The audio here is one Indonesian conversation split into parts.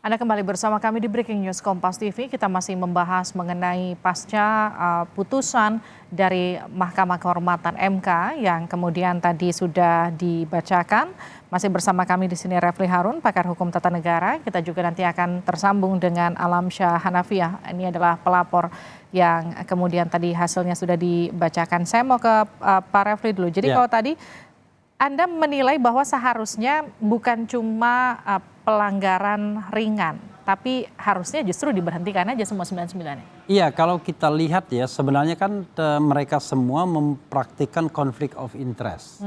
Anda kembali bersama kami di Breaking News Kompas TV. Kita masih membahas mengenai pasca putusan dari Mahkamah Kehormatan MK yang kemudian tadi sudah dibacakan. Masih bersama kami di sini Refli Harun, pakar hukum tata negara. Kita juga nanti akan tersambung dengan Alamsyah Hanafiah. Ini adalah pelapor yang kemudian tadi hasilnya sudah dibacakan. Saya mau ke Pak Refli dulu. Jadi kalau tadi Anda menilai bahwa seharusnya bukan cuma pelanggaran ringan, tapi harusnya justru diberhentikan aja semua 99-nya. Iya, kalau kita lihat ya sebenarnya kan mereka semua mempraktikkan konflik of interest,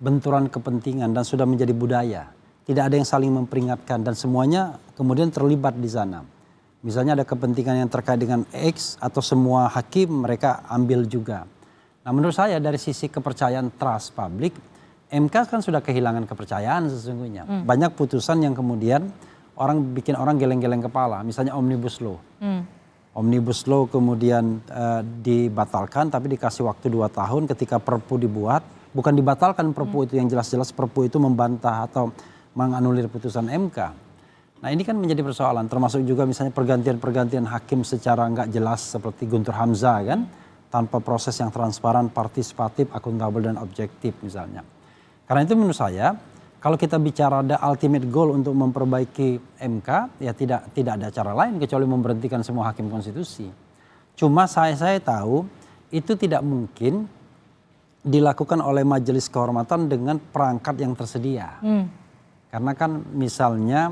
benturan kepentingan dan sudah menjadi budaya. Tidak ada yang saling memperingatkan dan semuanya kemudian terlibat di sana. Misalnya ada kepentingan yang terkait dengan X atau semua hakim mereka ambil juga. Nah menurut saya dari sisi kepercayaan trust publik, MK kan sudah kehilangan kepercayaan sesungguhnya. Banyak putusan yang kemudian bikin orang geleng-geleng kepala. Misalnya Omnibus Law. Omnibus Law kemudian dibatalkan tapi dikasih waktu 2 tahun ketika Perpu dibuat. Bukan dibatalkan Perpu itu, yang jelas-jelas Perpu itu membantah atau menganulir putusan MK. Nah ini kan menjadi persoalan. Termasuk juga misalnya pergantian hakim secara nggak jelas seperti Guntur Hamzah kan. Tanpa proses yang transparan, partisipatif, akuntabel dan objektif misalnya. Karena itu menurut saya kalau kita bicara ada ultimate goal untuk memperbaiki MK ya tidak ada cara lain kecuali memberhentikan semua hakim konstitusi. Cuma saya tahu itu tidak mungkin dilakukan oleh majelis kehormatan dengan perangkat yang tersedia. Karena kan misalnya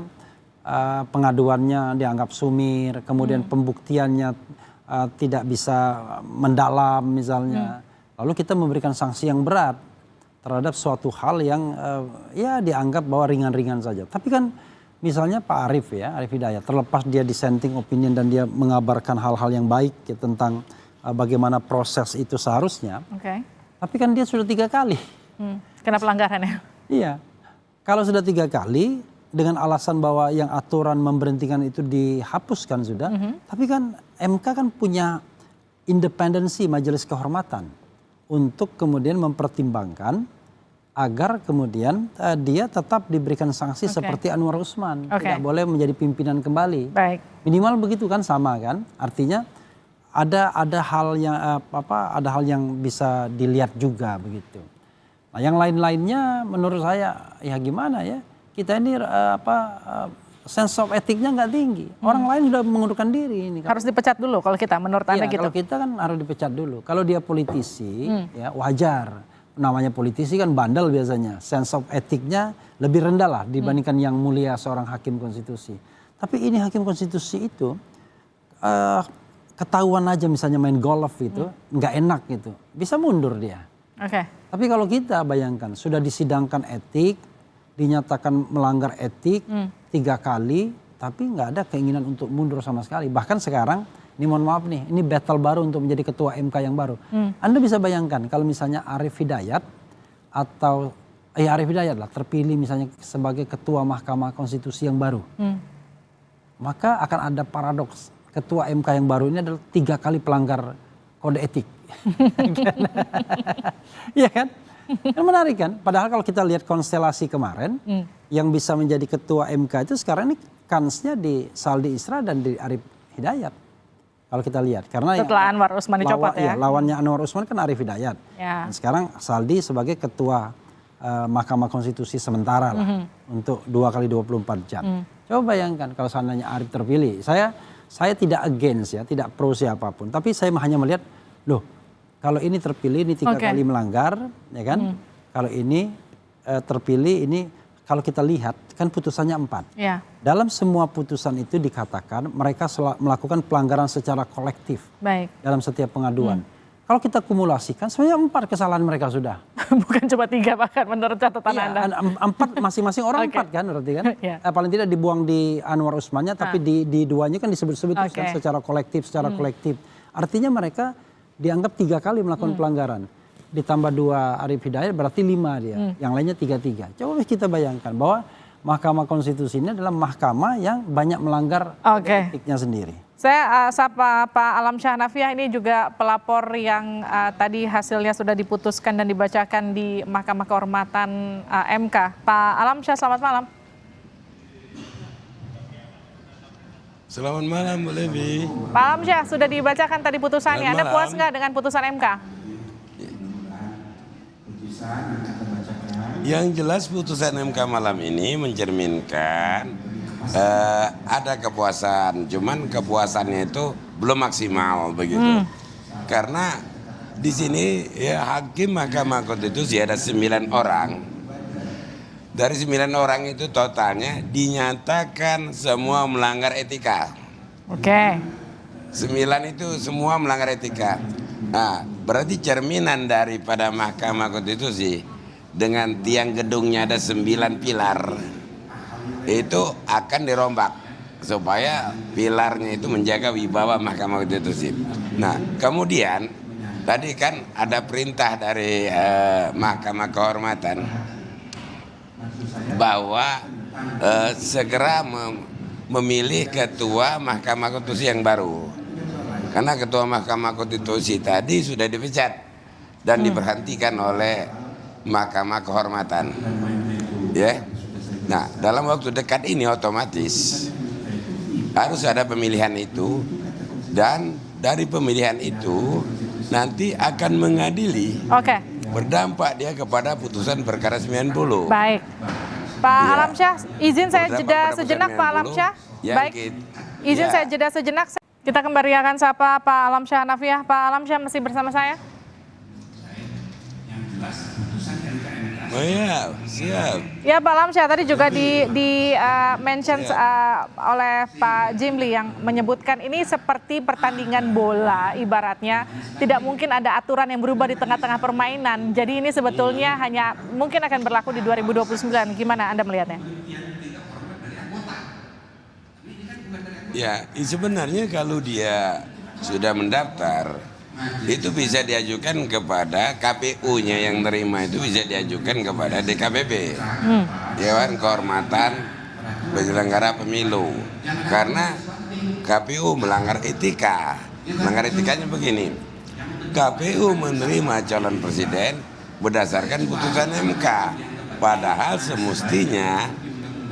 pengaduannya dianggap sumir, kemudian pembuktiannya tidak bisa mendalam misalnya. Lalu kita memberikan sanksi yang berat terhadap suatu hal yang ya dianggap bahwa ringan-ringan saja. Tapi kan misalnya Pak Arief Hidayat, terlepas dia dissenting opinion dan dia mengabarkan hal-hal yang baik ya, tentang bagaimana proses itu seharusnya. Tapi kan dia sudah 3 kali. Kena pelanggaran ya? Iya. Kalau sudah 3 kali dengan alasan bahwa yang aturan memberhentikan itu dihapuskan sudah. Tapi kan MK kan punya independensi majelis kehormatan untuk kemudian mempertimbangkan agar kemudian dia tetap diberikan sanksi seperti Anwar Usman. Tidak boleh menjadi pimpinan kembali. Minimal begitu kan, sama kan. Artinya ada hal yang bisa dilihat juga begitu. Nah yang lain-lainnya menurut saya ya gimana ya. Kita ini sense of etiknya nggak tinggi. Orang lain sudah mengundurkan diri ini. Harus dipecat dulu kalau kita, menurut Anda gitu? Kalau kita kan harus dipecat dulu. Kalau dia politisi, ya wajar. Namanya politisi kan bandel biasanya. Sense of etiknya lebih rendah lah dibandingkan yang mulia seorang hakim konstitusi. Tapi ini hakim konstitusi itu ketahuan aja misalnya main golf gitu, nggak enak gitu. Bisa mundur dia. Tapi kalau kita bayangkan sudah disidangkan etik, dinyatakan melanggar etik 3 kali, tapi nggak ada keinginan untuk mundur sama sekali. Bahkan sekarang, ini mohon maaf nih, ini battle baru untuk menjadi ketua MK yang baru. Anda bisa bayangkan kalau misalnya Arief Hidayat atau Arief Hidayat lah terpilih misalnya sebagai ketua Mahkamah Konstitusi yang baru, maka akan ada paradoks. Ketua MK yang baru ini adalah 3 kali pelanggar kode etik. Iya kan? Kan menarik kan? Padahal kalau kita lihat konstelasi kemarin, yang bisa menjadi ketua MK itu sekarang ini kansnya di Saldi Isra dan di Arief Hidayat. Kalau kita lihat. Karena setelah Anwar Usman dicopot ya? Lawannya Anwar Usman kan Arief Hidayat. Dan sekarang Saldi sebagai ketua Mahkamah Konstitusi sementara lah. Untuk 2 kali 24 jam. Coba bayangkan kalau seandainya Arief terpilih. Saya tidak against ya, tidak pro siapapun. Tapi saya hanya melihat, loh kalau ini terpilih ini 3 kali melanggar, ya kan? Kalau ini terpilih ini kalau kita lihat kan putusannya 4. Dalam semua putusan itu dikatakan mereka melakukan pelanggaran secara kolektif dalam setiap pengaduan. Kalau kita kumulasikan sebenarnya 4 kesalahan mereka sudah. Bukan cuma 3 bahkan menurut catatan Anda. 4 masing-masing orang 4 kan berarti kan? Paling tidak dibuang di Anwar Usmannya, tapi di duanya kan disebut-sebut secara kolektif. Artinya mereka dianggap 3 kali melakukan pelanggaran. Ditambah 2 Arief Hidayat berarti 5 dia. Yang lainnya 3. Coba kita bayangkan bahwa Mahkamah Konstitusi ini adalah mahkamah yang banyak melanggar etiknya sendiri. Saya sapa Pak Alamsyah Hanafiah, ini juga pelapor yang tadi hasilnya sudah diputuskan dan dibacakan di Mahkamah Kehormatan MK. Pak Alamsyah, selamat malam. Selamat malam, Bu Levi. Pak Alamsyah, sudah dibacakan tadi putusannya. Anda Selamat puas malam. nggak dengan putusan MK? Yang jelas putusan MK malam ini mencerminkan ada kepuasan, cuman kepuasannya itu belum maksimal begitu. Karena di sini ya hakim Mahkamah Konstitusi ada 9 orang. Dari 9 orang itu totalnya dinyatakan semua melanggar etika. Oke. 9 itu semua melanggar etika. Nah, berarti cerminan daripada Mahkamah Konstitusi dengan tiang gedungnya ada 9 pilar itu akan dirombak supaya pilarnya itu menjaga wibawa Mahkamah Konstitusi. Nah, kemudian tadi kan ada perintah dari Mahkamah Kehormatan bahwa segera memilih ketua Mahkamah Konstitusi yang baru. Karena ketua Mahkamah Konstitusi tadi sudah dipecat dan diberhentikan oleh Mahkamah Kehormatan. Ya. Nah, dalam waktu dekat ini otomatis harus ada pemilihan itu, dan dari pemilihan itu nanti akan mengadili. Oke. Berdampak dia kepada putusan perkara 90. Baik. Pak Iya. Alamsyah, izin saya Berdampak jeda pada sejenak putusan Pak Alamsyah. 90 yang Baik. Izin ya. saya jeda sejenak. Kita kembali akan sapa Pak Alamsyah Hanafiah. Pak Alamsyah masih bersama saya? Oh iya, siap. Ya Pak Alamsyah, tadi juga di mention oleh Pak Jimli yang menyebutkan ini seperti pertandingan bola, ibaratnya tidak mungkin ada aturan yang berubah di tengah-tengah permainan. Jadi ini sebetulnya hanya mungkin akan berlaku di 2029. Gimana Anda melihatnya? Ya, sebenarnya kalau dia sudah mendaftar, itu bisa diajukan kepada KPU-nya yang nerima, itu bisa diajukan kepada DKPP, Dewan Kehormatan Penyelenggara Pemilu. Karena KPU melanggar etika. Melanggar etikanya begini, KPU menerima calon presiden berdasarkan putusan MK. Padahal semestinya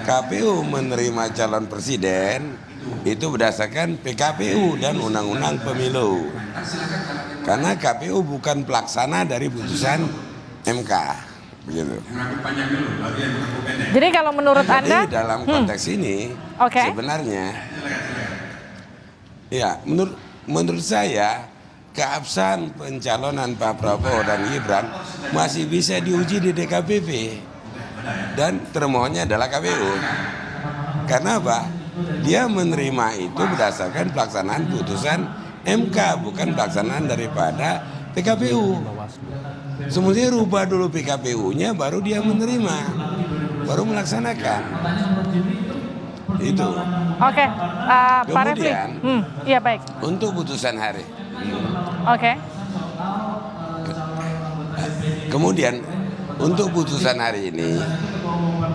KPU menerima calon presiden itu berdasarkan PKPU dan Undang-Undang Pemilu. Karena KPU bukan pelaksana dari putusan MK, begitu. Jadi kalau menurut Anda, Jadi dalam konteks ini Oke. sebenarnya, ya menurut saya keabsahan pencalonan Pak Prabowo dan Gibran masih bisa diuji di DKPP dan termohonnya adalah KPU. Karena apa? Dia menerima itu berdasarkan pelaksanaan putusan MK, bukan pelaksanaan daripada PKPU. Semestinya rubah dulu PKPU-nya, baru dia menerima, baru melaksanakan. Itu. oke, Pak Refli. Kemudian, Iya baik. untuk putusan hari. Oke. Kemudian untuk putusan hari ini,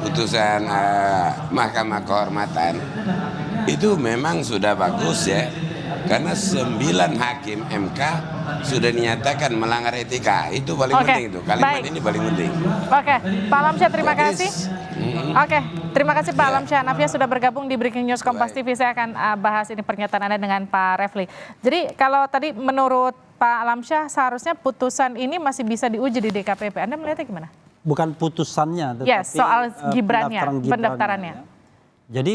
putusan Mahkamah Kehormatan itu memang sudah bagus ya, karena 9 hakim MK sudah dinyatakan melanggar etika. Itu paling Oke, penting itu. Kalimat baik. ini paling penting. Oke, Pak Alamsyah terima Jadi, kasih. Oke, terima kasih Pak Ya. Alamsyah Hanafiah sudah bergabung di Breaking News Kompas Baik. TV. Saya akan bahas ini pernyataan Anda dengan Pak Refli. Jadi kalau tadi menurut Pak Alamsyah seharusnya putusan ini masih bisa diuji di DKPP. Anda melihatnya gimana? Bukan putusannya, tetapi Yes, soal Gibrannya, pendaftaran pendaftarannya. ya. Jadi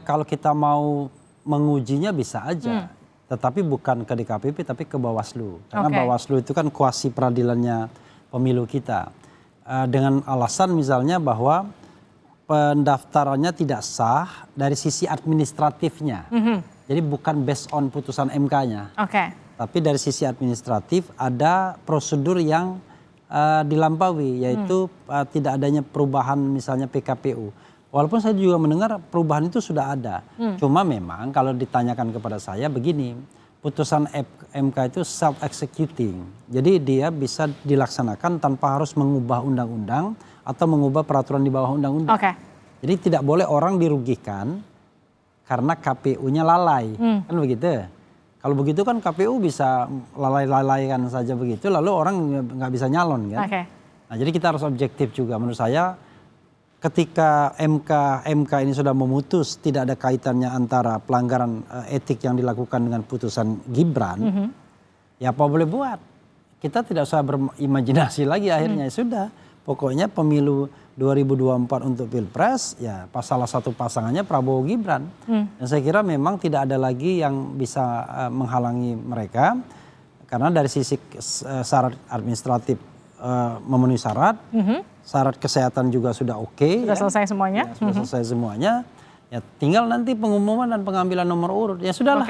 kalau kita mau mengujinya bisa aja, tetapi bukan ke DKPP tapi ke Bawaslu. Karena Oke. Bawaslu itu kan kuasi peradilannya pemilu kita. Dengan alasan misalnya bahwa pendaftarannya tidak sah dari sisi administratifnya. Jadi bukan based on putusan MK-nya. Oke. Tapi dari sisi administratif ada prosedur yang dilampaui, yaitu tidak adanya perubahan misalnya PKPU. Walaupun saya juga mendengar perubahan itu sudah ada. Cuma memang kalau ditanyakan kepada saya begini, putusan MK itu self-executing. Jadi dia bisa dilaksanakan tanpa harus mengubah undang-undang atau mengubah peraturan di bawah undang-undang. Oke. Jadi tidak boleh orang dirugikan karena KPU-nya lalai. Kan begitu. Kalau begitu kan KPU bisa lalai-lalaikan saja begitu, lalu orang nggak bisa nyalon kan. Oke. Nah jadi kita harus objektif juga menurut saya. ketika MK ini sudah memutus tidak ada kaitannya antara pelanggaran etik yang dilakukan dengan putusan Gibran, ya apa boleh buat. Kita tidak usah berimajinasi lagi akhirnya. Sudah, pokoknya pemilu 2024 untuk Pilpres, ya salah satu pasangannya Prabowo Gibran. Dan saya kira memang tidak ada lagi yang bisa menghalangi mereka, karena dari sisi syarat administratif memenuhi syarat, syarat kesehatan juga sudah oke. Sudah selesai semuanya? Ya, sudah selesai semuanya. Ya tinggal nanti pengumuman dan pengambilan nomor urut. Ya sudahlah.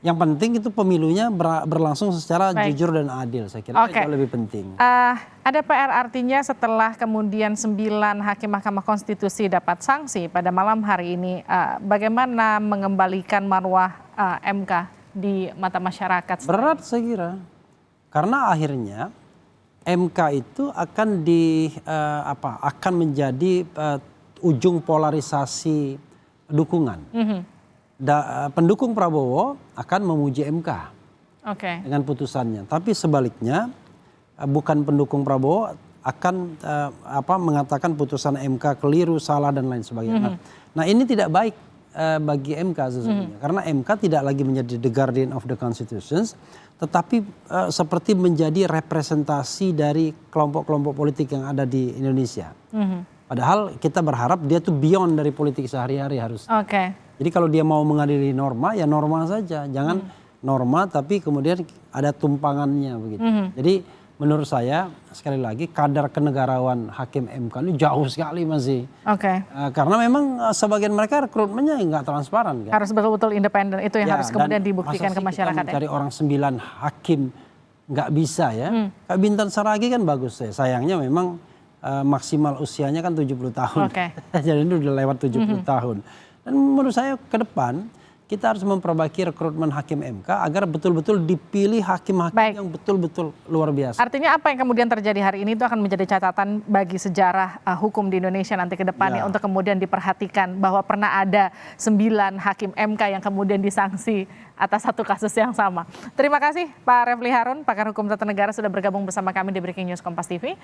Yang penting itu pemilunya berlangsung secara jujur dan adil. Saya kira itu lebih penting. Ada PR artinya setelah kemudian 9 hakim Mahkamah Konstitusi dapat sanksi pada malam hari ini. Bagaimana mengembalikan marwah MK di mata masyarakat? Berat saya kira. Karena akhirnya MK itu akan menjadi ujung polarisasi dukungan. Pendukung Prabowo akan memuji MK dengan putusannya, tapi sebaliknya bukan pendukung Prabowo akan mengatakan putusan MK keliru, salah dan lain sebagainya. Nah ini tidak baik bagi MK sesungguhnya, karena MK tidak lagi menjadi the guardian of the constitutions, tetapi seperti menjadi representasi dari kelompok-kelompok politik yang ada di Indonesia. Padahal kita berharap dia tuh beyond dari politik sehari-hari harus. Jadi kalau dia mau mengadili norma, ya norma saja. Jangan norma tapi kemudian ada tumpangannya begitu. Jadi menurut saya sekali lagi kadar kenegarawan hakim MK ini jauh sekali masih. Karena memang sebagian mereka rekrutmennya nggak transparan. Kan? Harus betul-betul independen, itu yang harus kemudian dibuktikan ke masyarakat. Mencari orang 9 hakim nggak bisa ya. Kayak Bintan Saragi kan bagus ya. Sayangnya memang maksimal usianya kan 70 tahun. Jadi ini udah lewat 70 tahun. Dan menurut saya ke depan kita harus memperbaiki rekrutmen hakim MK agar betul-betul dipilih hakim-hakim yang betul-betul luar biasa. Artinya apa yang kemudian terjadi hari ini itu akan menjadi catatan bagi sejarah hukum di Indonesia nanti ke depannya untuk kemudian diperhatikan bahwa pernah ada 9 hakim MK yang kemudian disanksi atas satu kasus yang sama. Terima kasih Pak Refli Harun, pakar hukum tata negara sudah bergabung bersama kami di Breaking News Kompas TV.